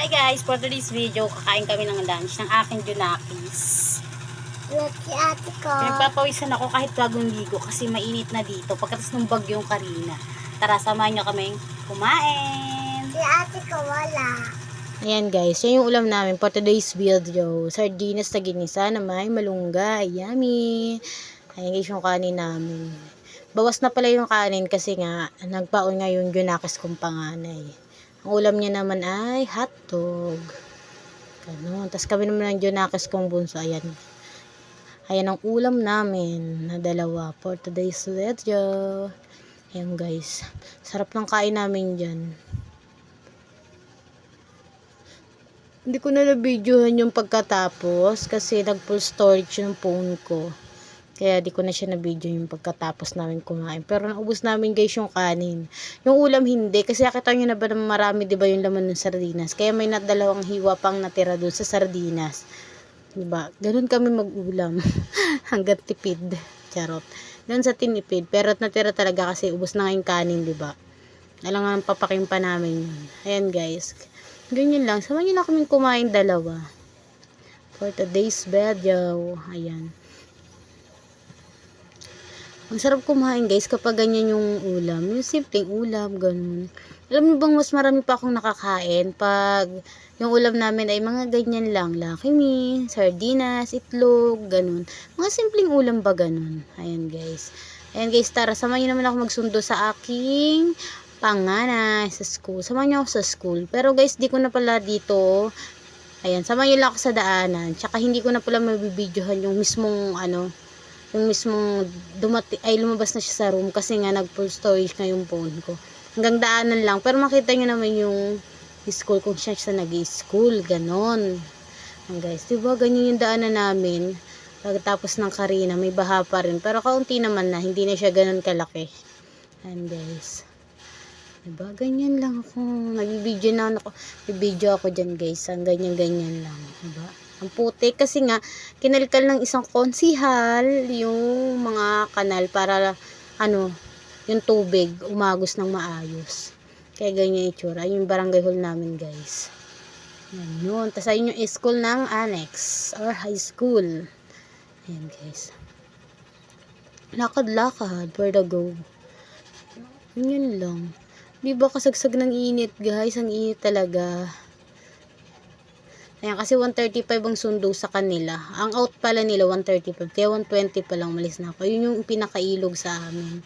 Hi guys, for today's video, kakain kami ng lunch ng aking Junakis. Look si ate ko. Pinagpapawisan ako kahit bagong ligo kasi mainit na dito pagkatapos ng bagyong Karina. Tara, samahan nyo kaming kumain. Si ate ko wala. Ayan guys, yan yung ulam namin for today's video. Sardinas na ginisa na may malunggay. Yummy! Ayan guys yung kanin namin. Bawas na pala yung kanin kasi nga nagbaon nga yung Junakis kong panganay. Ang ulam niya naman ay hotdog. Ganun. Tapos kami naman ng Junakis kong bunso. Ayan. Ayan ang ulam namin na dalawa for today's video. Ayan guys. Sarap ng kain namin dyan. Hindi ko na na-videohan yung pagkatapos kasi nag-full storage yung phone ko. Kaya di ko na siya na-video yung pagkatapos namin kumain. Pero naubos namin guys yung kanin. Yung ulam hindi. Kasi nakita nyo na ba na marami diba yung laman ng sardinas. Kaya may dalawang hiwa pang natira doon sa sardinas. Diba? Ganun kami mag-ulam. Hanggang tipid. Charot. Doon sa tinipid. Pero natira talaga kasi ubos na nga yung kanin diba? Alang nga papakin pa namin yun. Ayan guys. Ganyan lang. Samahan nyo na kaming kumain dalawa. For today's video. Ayan. Ang sarap kumain guys kapag ganyan yung ulam. Yung simpleng ulam, ganun. Alam niyo bang mas marami pa akong nakakain pag yung ulam namin ay mga ganyan lang. Lucky Me, sardinas, itlog, ganun. Mga simpleng ulam ba ganun. Ayan guys. Ayan guys, tara. Samahan niyo naman ako magsundo sa aking panganay sa school. Samahan niyo ako sa school. Pero guys, di ko na pala dito. Ayan, samahan niyo lang ako sa daanan. Tsaka hindi ko na pala mabibidyohan yung mismong yung mismong lumabas na siya sa room kasi nga nag full storage na yung phone ko. Hanggang daanan lang. Pero makita nyo naman yung school kung siya nag-school. Ganon. Guys, diba ganyan yung daanan namin. Pagkatapos ng Karina, may baha pa rin. Pero kaunti naman na. Hindi na siya ganon kalaki. And guys. Diba? Ganyan lang ako. Nag-video na ako. Nag-video ako dyan guys. Ang ganyan-ganyan lang. Diba? Ang puti kasi nga kinalkal ng isang konsihal yung mga kanal para yung tubig umagos ng maayos. Kaya ganyan itsura. Yung barangay hall namin guys. Yan yun. Tapos ayun yung school ng annex or high school. Ayan guys. Lakad-lakad for the go. Yun lang. Diba kasagsag ng init guys. Ang init talaga. Ayan, kasi 135 ang sundo sa kanila. Ang out pala nila 135. Kaya 120 pa lang malis na ako. Yun yung pinakailog sa amin.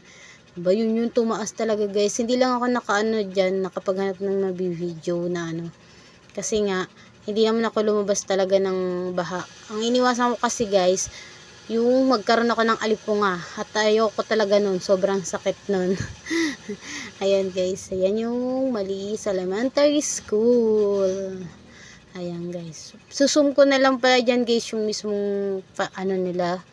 Diba? Yun yung tumaas talaga guys. Hindi lang ako nakaano dyan. Nakapaghanap ng video na Kasi nga, hindi naman ako lumabas talaga ng baha. Ang iniwasan ko kasi guys, yung magkaroon ako ng alipunga. At ayoko talaga nun. Sobrang sakit nun. Ayan guys. Ayan yung Maliis Elementary School. Ayan guys. Susum ko na lang pala dyan guys yung mismong nila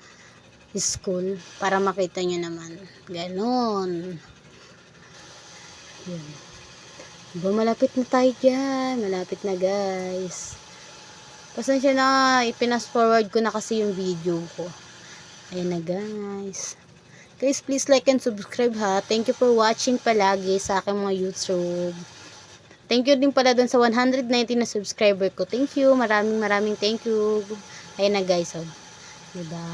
school para makita nyo naman. Ganon. Ayan. Diba malapit na tayo dyan. Malapit na guys. Pasensya na ipinas forward ko na kasi yung video ko. Ayan na guys. Guys please like and subscribe ha. Thank you for watching palagi sa aking mga YouTube. Thank you din pala dun sa 190 na subscriber ko. Thank you. Maraming thank you. Ayan na guys. Oh. Diba?